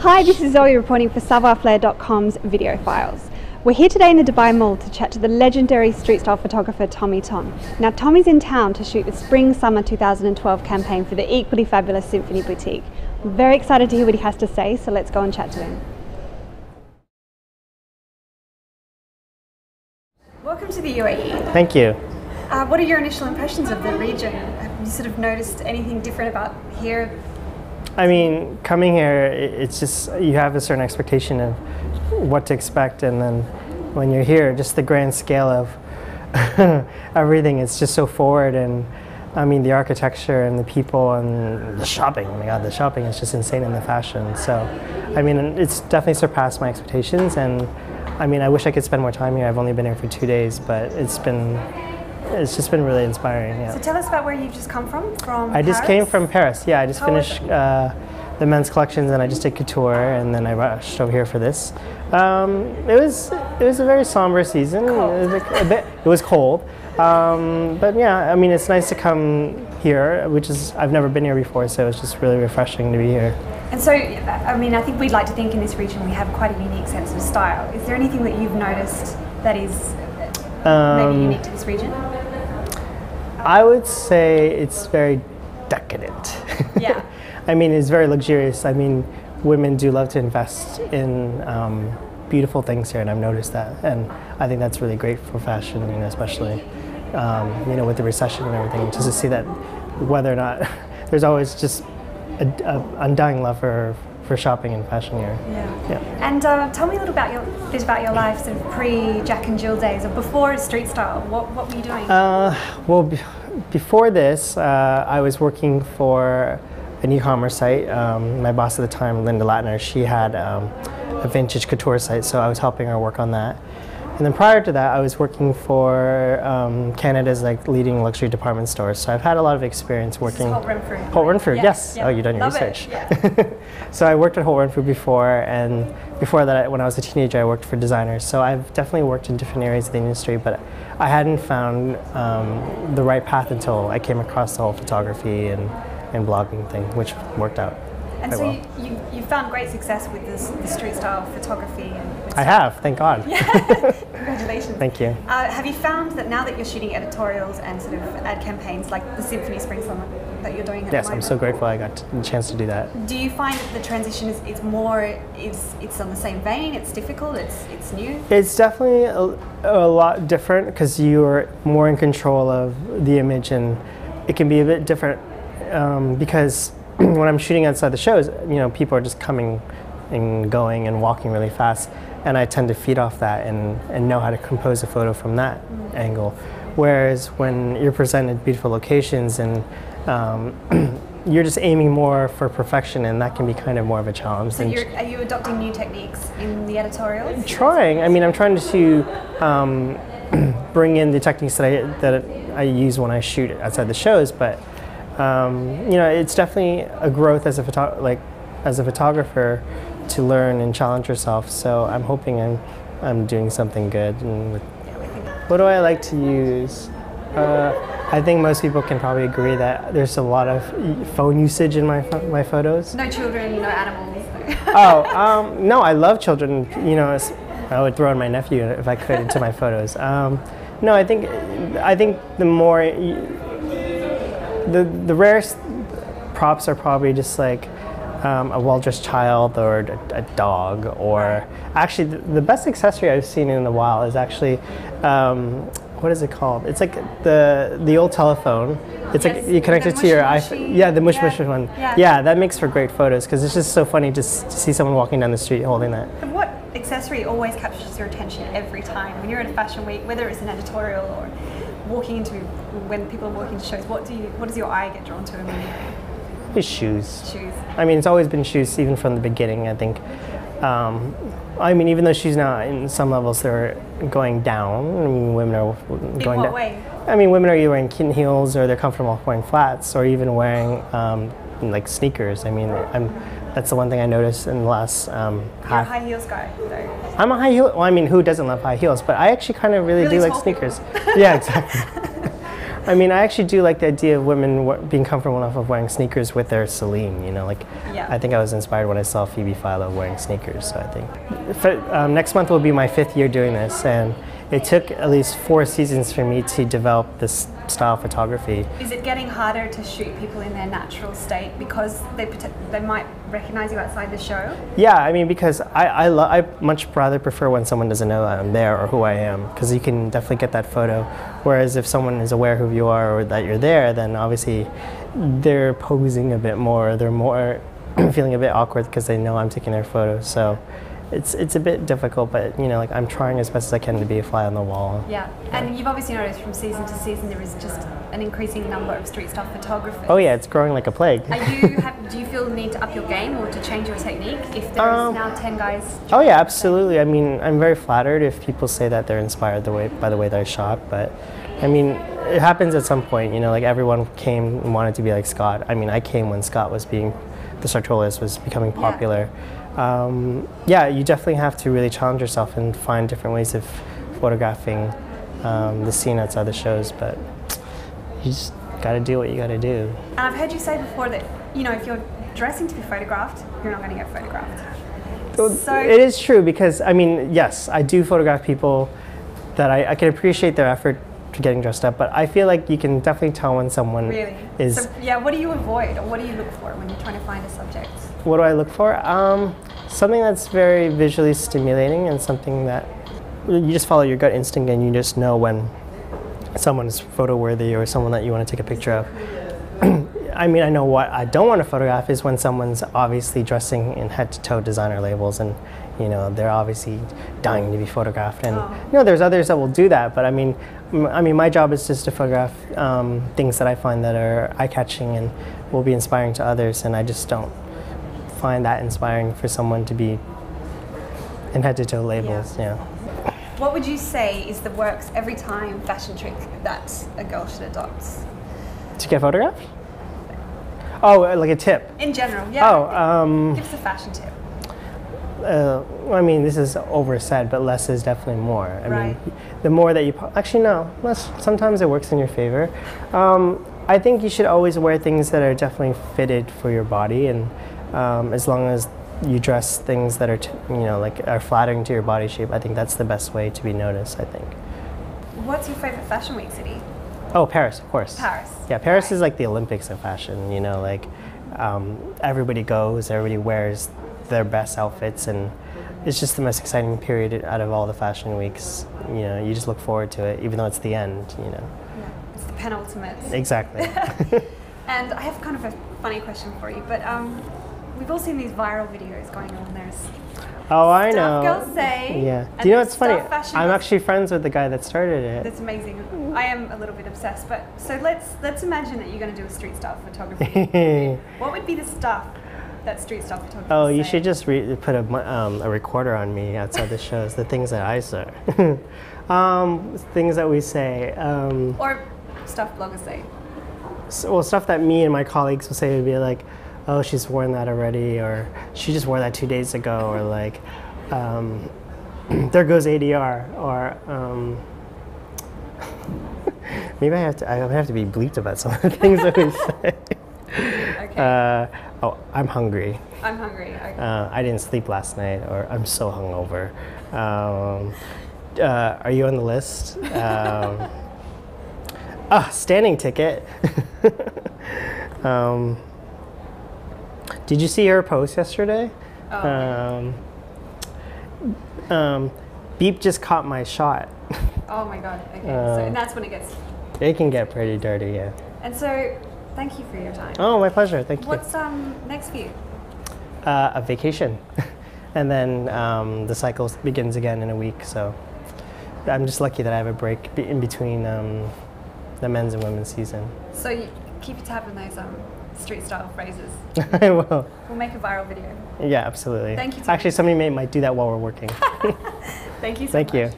Hi, this is Zoe reporting for SavarFlair.com's Videophiles. We're here today in the Dubai Mall to chat to the legendary street style photographer Tommy Tom. Now Tommy's in town to shoot the Spring-Summer 2012 campaign for the equally fabulous Symphony boutique. I'm very excited to hear what he has to say, so let's go and chat to him. Welcome to the UAE. Thank you. What are your initial impressions of the region? Have you sort of noticed anything different about here? I mean, coming here, it's just, you have a certain expectation of what to expect, and then when you're here, just the grand scale of everything, it's just so forward, and I mean, the architecture and the people and the shopping, oh my god, the shopping is just insane, in the fashion. So, I mean, it's definitely surpassed my expectations, and I mean, I wish I could spend more time here. I've only been here for 2 days, but it's just been really inspiring. Yeah. So tell us about where you've just come from. I just came from Paris. Yeah, I just finished the men's collections, and I just did couture, and then I rushed over here for this. It was a very somber season. It was cold, but yeah, I mean, it's nice to come here, I've never been here before, so it's just really refreshing to be here. And so, I mean, I think we'd like to think in this region we have quite a unique sense of style. Is there anything that you've noticed that is maybe unique to this region? I would say it's very decadent. Yeah. I mean, it's very luxurious. I mean, women do love to invest in beautiful things here, and I've noticed that. And I think that's really great for fashion, you know, especially you know, with the recession and everything, just to see that whether or not there's always just a undying love for shopping and fashion here. Yeah. And tell me a little bit about your life, sort of pre-Jack and Jill days, or before street style. What were you doing? Well, before this, I was working for an e-commerce site. My boss at the time, Linda Latner, she had a vintage couture site, so I was helping her work on that. And then prior to that, I was working for Canada's leading luxury department stores. So I've had a lot of experience working. Holt Renfrew. Holt Renfrew, yes. Yeah. Oh, you've done your Love research. Yeah. So I worked at Holt Renfrew before, and before that, when I was a teenager, I worked for designers. So I've definitely worked in different areas of the industry, but I hadn't found the right path until I came across the whole photography and blogging thing, which worked out. And so you found great success with the street style photography. I have, thank God. Yeah. Congratulations. Thank you. Have you found that now that you're shooting editorials and sort of ad campaigns like the Symphony Spring Summer that you're doing at the moment? I'm so grateful I got the chance to do that. Do you find that the transition is it's on the same vein, it's difficult, it's new? It's definitely a lot different because you're more in control of the image, and it can be a bit different because when I'm shooting outside the shows, you know, people are just coming and going and walking really fast, and I tend to feed off that and know how to compose a photo from that angle. Whereas when you're presented beautiful locations and you're just aiming more for perfection, and that can be kind of more of a challenge. So are you adopting new techniques in the editorials? Trying. I mean, I'm trying to bring in the techniques that I use when I shoot outside the shows, but you know, it's definitely a growth as a photographer to learn and challenge yourself. So I'm hoping I'm doing something good. And what do I like to use? I think most people can probably agree that there's a lot of phone usage in my photos. No children, no animals. No, I love children. You know, I would throw in my nephew if I could into my photos. No, I think the more the rarest props are probably just like a well-dressed child or a dog, or actually the best accessory I've seen in a while is actually what is it called? It's like the old telephone. It's like you connect it to your iPhone. Yeah, the mush one. Yeah, that makes for great photos because it's just so funny to see someone walking down the street holding that. And what accessory always captures your attention every time when you're at a fashion week, whether it's an editorial or when people are walking to shows? What does your eye get drawn to immediately? It's shoes. Shoes. I mean, it's always been shoes, even from the beginning, I think. I mean, even though shoes now, in some levels, they're going down. I mean, women are going down. In what way? I mean, women are either wearing kitten heels, or they're comfortable wearing flats, or even wearing like sneakers. I mean, that's the one thing I noticed in the last You're a high heels guy, though. I'm a high heel. Well, I mean, who doesn't love high heels? But I actually kind of really do like sneakers. Yeah, exactly. I mean, I actually do like the idea of women being comfortable enough of wearing sneakers with their Celine, you know, like, Yeah. I think I was inspired when I saw Phoebe Philo wearing sneakers, so I think. Next month will be my 5th year doing this, and it took at least 4 seasons for me to develop this style of photography. Is it getting harder to shoot people in their natural state because they might recognize you outside the show? Yeah, I mean, because I much rather prefer when someone doesn't know that I'm there or who I am, because you can definitely get that photo. Whereas if someone is aware who you are or that you're there, then obviously they're posing a bit more, they're more feeling a bit awkward because they know I'm taking their photo. So it's a bit difficult, but you know, like, I'm trying as best as I can to be a fly on the wall. Yeah, and you've obviously noticed from season to season there is just an increasing number of street style photographers. Oh yeah, it's growing like a plague. Do you feel the need to up your game or to change your technique if there's now 10 guys? Oh yeah, absolutely. I mean, I'm very flattered if people say that they're inspired by the way that I shot, but I mean, it happens at some point, you know, like everyone came and wanted to be like Scott. I mean, I came when Scott was the Sartorialist was becoming popular. Yeah, you definitely have to really challenge yourself and find different ways of photographing the scene outside the shows, but you just gotta do what you gotta do. And I've heard you say before that, you know, if you're dressing to be photographed, you're not gonna get photographed. So it is true, because I mean, yes, I do photograph people that I can appreciate their effort to getting dressed up, but I feel like you can definitely tell when someone is. So, yeah, what do you avoid, or what do you look for when you're trying to find a subject? What do I look for? Something that's very visually stimulating, and something that you just follow your gut instinct and you just know when someone is photo worthy or someone that you want to take a picture of. I mean, I know what I don't want to photograph is when someone's obviously dressing in head-to-toe designer labels, and you know, they're obviously dying to be photographed. And you know, there's others that will do that, but I mean, my job is just to photograph things that I find that are eye-catching and will be inspiring to others, and I just don't find that inspiring for someone to be in head-to-toe labels. Yeah. What would you say is the works every time fashion trick that a girl should adopt? To get photographed? Oh, like a tip? In general, yeah. Oh, give us a fashion tip. I mean, this is oversaid, but less is definitely more. I mean, the more that you actually no, less. Sometimes it works in your favor. I think you should always wear things that are definitely fitted for your body, and as long as you dress things that are you know, like, are flattering to your body shape, I think that's the best way to be noticed, I think. What's your favorite fashion week city? Oh, Paris, of course. Paris. Yeah, Paris is like the Olympics of fashion, you know, like everybody goes, everybody wears their best outfits, and it's just the most exciting period out of all the fashion weeks. You know, you just look forward to it, even though it's the end, you know. Yeah, it's the penultimate. Exactly. And I have kind of a funny question for you, but we've all seen these viral videos going on. There's oh, I know. Stuff girls say. Yeah. Do you know what's funny? I'm girls. actually friends with the guy that started it. That's amazing. I am a little bit obsessed, but so let's imagine that you're going to do a street style photography. What would be the stuff that street style photographers Oh, you say? should just put a recorder on me outside the shows. The things that I say. Things that we say. Or stuff bloggers say. Well, stuff that me and my colleagues will say would be like, oh, she's worn that already, or she just wore that 2 days ago, or like, there goes ADR, or maybe I have to be bleeped about some of the things that we say. Okay. Oh, I'm hungry. I'm hungry. Okay. I didn't sleep last night, or I'm so hungover. Are you on the list? Standing ticket. Did you see her post yesterday? Beep just caught my shot. Oh my god. Okay. And that's when it gets. It can get pretty dirty, yeah. And so, thank you for your time. Oh, my pleasure. Thank you. What's next for you? A vacation, and then the cycle begins again in a week. So I'm just lucky that I have a break in between the men's and women's season. So you keep a tab on those street style phrases. I will. We'll make a viral video. Yeah, absolutely. Thank you so Actually, much. somebody might do that while we're working. Thank you so much. Thank you.